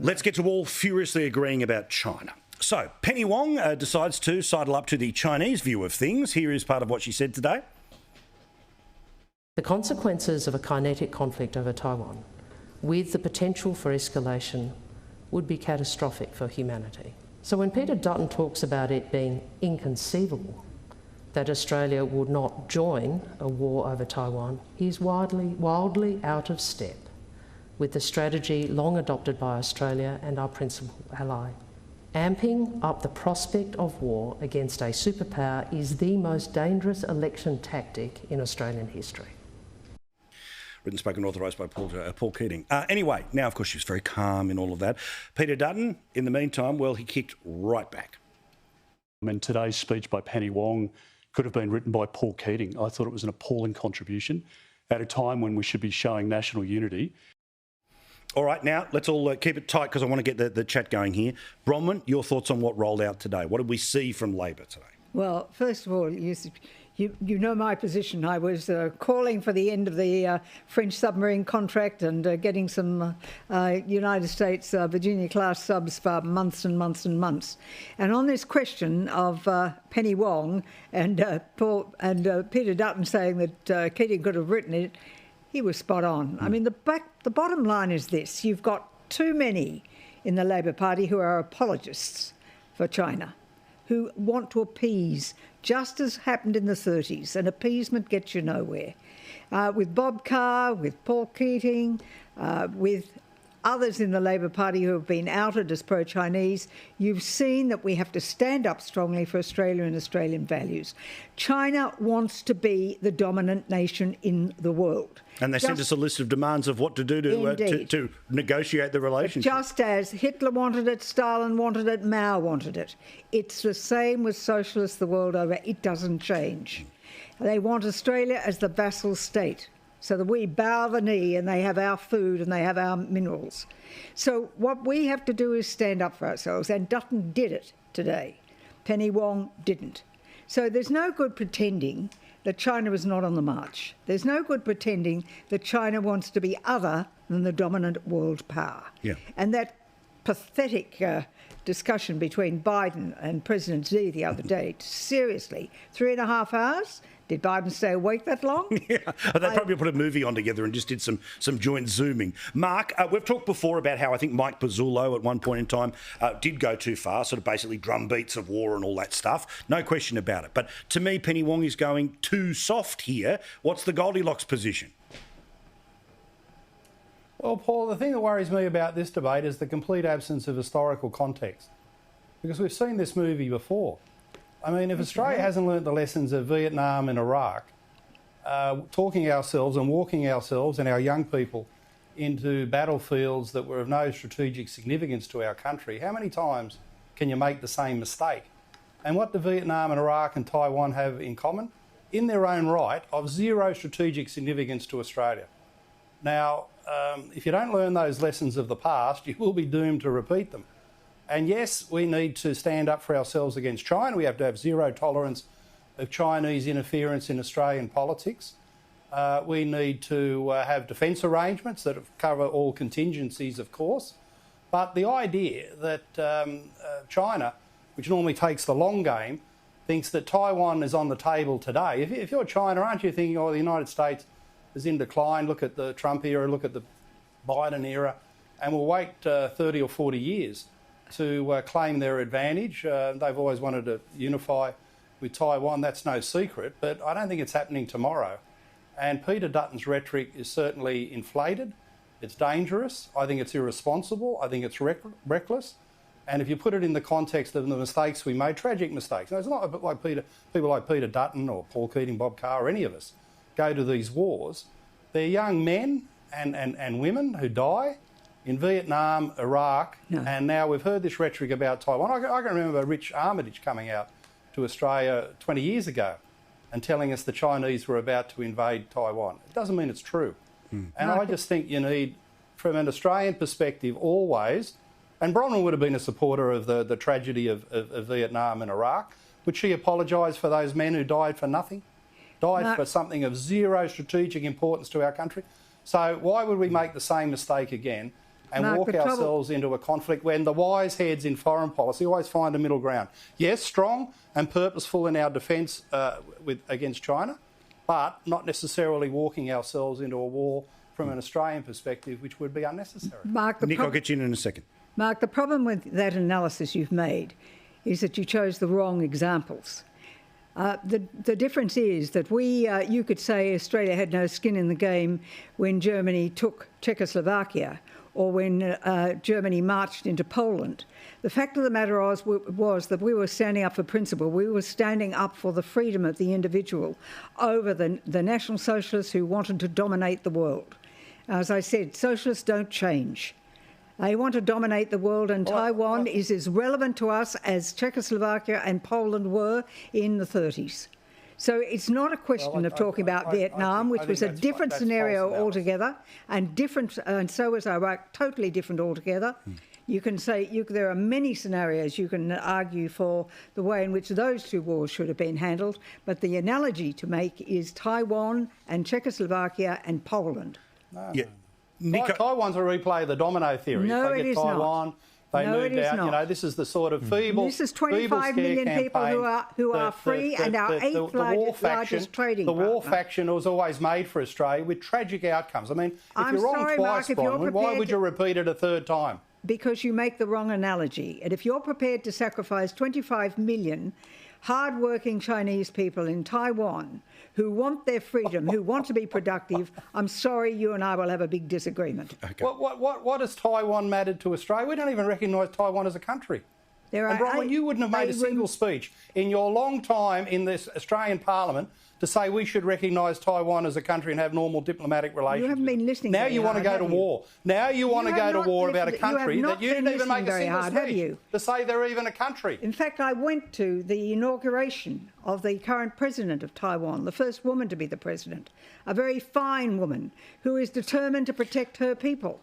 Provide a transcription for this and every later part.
Let's get to all furiously agreeing about China. So, Penny Wong decides to sidle up to the Chinese view of things. Here is part of what she said today. The consequences of a kinetic conflict over Taiwan, with the potential for escalation, would be catastrophic for humanity. So when Peter Dutton talks about it being inconceivable that Australia would not join a war over Taiwan, he is wildly out of step with the strategy long adopted by Australia and our principal ally. Amping up the prospect of war against a superpower is the most dangerous election tactic in Australian history. Written, spoken, authorised by Paul Keating. Anyway, now, of course, she was very calm in all of that. Peter Dutton, in the meantime, well, he kicked right back. I mean, today's speech by Penny Wong could have been written by Paul Keating. I thought it was an appalling contribution at a time when we should be showing national unity. All right, now, let's all keep it tight because I want to get the chat going here. Bronwyn, your thoughts on what rolled out today? What did we see from Labor today? Well, first of all, you know my position. I was calling for the end of the French submarine contract and getting some United States Virginia-class subs for months and months and months. And on this question of Penny Wong and Peter Dutton saying that Keating could have written it, he was spot on. I mean, the bottom line is this. You've got too many in the Labor Party who are apologists for China, who want to appease, just as happened in the 30s, and appeasement gets you nowhere. With Bob Carr, with Paul Keating, with others in the Labor Party who have been outed as pro-Chinese, you've seen that we have to stand up strongly for Australia and Australian values. China wants to be the dominant nation in the world. And they sent us a list of demands of what to do to negotiate the relationship. Just as Hitler wanted it, Stalin wanted it, Mao wanted it. It's the same with socialists the world over. It doesn't change. They want Australia as the vassal state, so that we bow the knee and they have our food and they have our minerals. So what we have to do is stand up for ourselves, and Dutton did it today. Penny Wong didn't. So there's no good pretending that China is not on the march. There's no good pretending that China wants to be other than the dominant world power. Yeah. And that pathetic discussion between Biden and President Xi the other day, seriously, 3.5 hours? Did Biden stay awake that long? Yeah, they probably put a movie on together and just did some joint zooming. Mark, we've talked before about how I think Mike Pizzullo at one point in time did go too far, sort of basically drum beats of war and all that stuff. No question about it. But to me, Penny Wong is going too soft here. What's the Goldilocks position? Well, Paul, the thing that worries me about this debate is the complete absence of historical context, because we've seen this movie before. I mean, if Australia hasn't learnt the lessons of Vietnam and Iraq, talking ourselves and walking ourselves and our young people into battlefields that were of no strategic significance to our country, how many times can you make the same mistake? And what do Vietnam and Iraq and Taiwan have in common? In their own right, of zero strategic significance to Australia. Now, if you don't learn those lessons of the past, you will be doomed to repeat them. And yes, we need to stand up for ourselves against China. We have to have zero tolerance of Chinese interference in Australian politics. We need to have defence arrangements that cover all contingencies, of course. But the idea that China, which normally takes the long game, thinks that Taiwan is on the table today. If you're China, aren't you thinking, oh, the United States is in decline, look at the Trump era, look at the Biden era, and we'll wait 30 or 40 years to claim their advantage. They've always wanted to unify with Taiwan. That's no secret, but I don't think it's happening tomorrow. And Peter Dutton's rhetoric is certainly inflated. It's dangerous. I think it's irresponsible. I think it's reckless. And if you put it in the context of the mistakes we made, tragic mistakes. Now, it's not like people like Peter Dutton or Paul Keating, Bob Carr, or any of us go to these wars. They're young men and women who die in Vietnam, Iraq, and now we've heard this rhetoric about Taiwan. I can remember Rich Armitage coming out to Australia 20 years ago and telling us the Chinese were about to invade Taiwan. It doesn't mean it's true. And I just think you need, from an Australian perspective, always, and Bronwyn would have been a supporter of the tragedy of Vietnam and Iraq. Would she apologise for those men who died for nothing? Died for something of zero strategic importance to our country? So why would we make the same mistake again? and walk ourselves into a conflict when the wise heads in foreign policy always find a middle ground. Yes, strong and purposeful in our defence against China, but not necessarily walking ourselves into a war from an Australian perspective, which would be unnecessary. Nick, I'll get you in a second. Mark, the problem with that analysis you've made is that you chose the wrong examples. The difference is that you could say Australia had no skin in the game when Germany took Czechoslovakia or when Germany marched into Poland. The fact of the matter was that we were standing up for principle. We were standing up for the freedom of the individual over the National Socialists who wanted to dominate the world. As I said, socialists don't change. They want to dominate the world, and Taiwan is as relevant to us as Czechoslovakia and Poland were in the 30s. So it's not a question of talking about Vietnam, which was a different scenario altogether, and so was Iraq, totally different altogether. You can say there are many scenarios you can argue for the way in which those two wars should have been handled, but the analogy to make is Taiwan and Czechoslovakia and Poland. Taiwan's a replay of the domino theory. No, if they it get is Taiwan, not. They No, moved it is out. not. You know, this is the sort of feeble. This is 25 million people who are free and our eighth largest trading partner. The war faction was always made for Australia with tragic outcomes. I mean, if you're wrong twice, Bronwyn, why would you repeat it a third time? Because you make the wrong analogy. And if you're prepared to sacrifice 25 million hard-working Chinese people in Taiwan who want their freedom, who want to be productive, I'm sorry, you and I will have a big disagreement. Okay. What has Taiwan mattered to Australia? We don't even recognise Taiwan as a country. And Bronwyn, you wouldn't have made a single speech in your long time in this Australian Parliament to say we should recognise Taiwan as a country and have normal diplomatic relations. You haven't been listening. Now you want to go to war. Now you want to go to war about a country that you didn't even make a single speech to say they're even a country. In fact, I went to the inauguration of the current president of Taiwan, the first woman to be the president, a very fine woman who is determined to protect her people.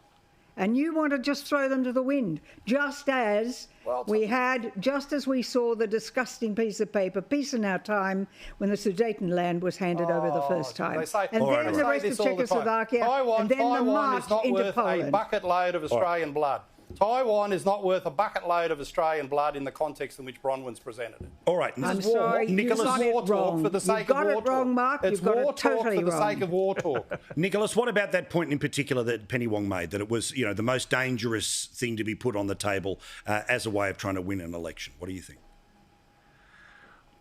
And you want to just throw them to the wind, just as we saw the disgusting piece of paper, Peace in Our Time, when the Sudetenland was handed over the first time. And then the rest of Czechoslovakia, and then the march into Poland. Taiwan is not worth a bucket load of Australian blood. Taiwan is not worth a bucket load of Australian blood in the context in which Bronwyn's presented it. All right, I'm sorry, Nicholas, war talk for the sake of war talk. You've got it wrong, Mark. It's war talk for the sake of war talk. Nicholas, what about that point in particular that Penny Wong made, that it was, the most dangerous thing to be put on the table as a way of trying to win an election? What do you think?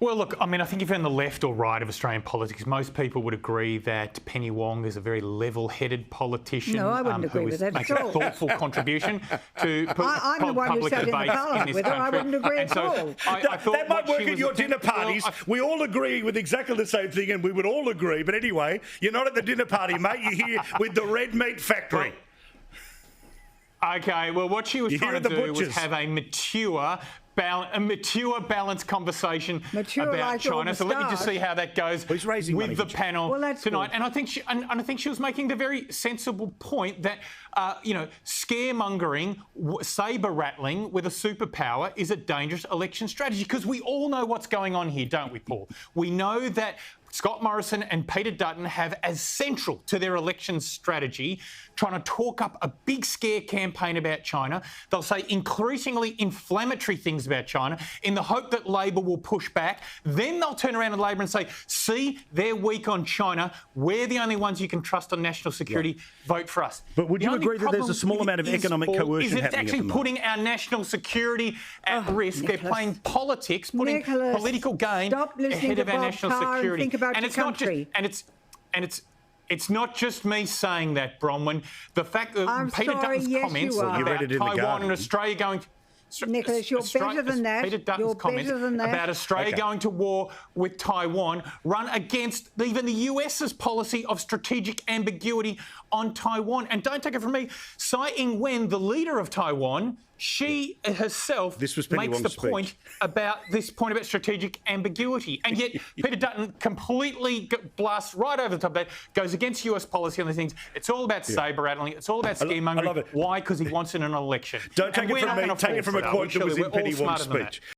Well, look, I mean, I think if you're on the left or right of Australian politics, most people would agree that Penny Wong is a very level-headed politician. No, I wouldn't agree with that makes a thoughtful contribution to public debate in this country. I wouldn't agree at all. That might work at your dinner parties. We all agree with exactly the same thing, and we would all agree. But anyway, you're not at the dinner party, mate. You're here with the red meat factory. Okay, well, what she was trying to do was have a mature, balanced conversation about China. So let me just see how that goes with the panel tonight. And I think she was making the very sensible point that scaremongering, sabre rattling with a superpower is a dangerous election strategy, because we all know what's going on here, don't we, Paul? We know that Scott Morrison and Peter Dutton have as central to their election strategy trying to talk up a big scare campaign about China. They'll say increasingly inflammatory things about China in the hope that Labor will push back. Then they'll turn around to Labor and say, see, they're weak on China. We're the only ones you can trust on national security. Vote for us. But would you agree that there's a small amount of economic coercion happening? It's actually putting our national security at risk. Nicholas. They're playing politics, putting political gain ahead of our national security. And it's not just, it's not just me saying that, Bronwyn. The fact that Peter Dutton's comments about Taiwan and Australia going. Nicholas, you're better than that. Peter Dutton's comments about Australia going to war with Taiwan run against even the US's policy of strategic ambiguity on Taiwan. And don't take it from me, Tsai Ing-wen, the leader of Taiwan, she herself makes the point about strategic ambiguity. And yet Peter Dutton completely blasts right over the top of that, goes against US policy on these things. It's all about sabre rattling. It's all about scaremongering. Why? Because he wants it in an election. Don't take it from me. Take it from a quote that was in Penny Wong's speech.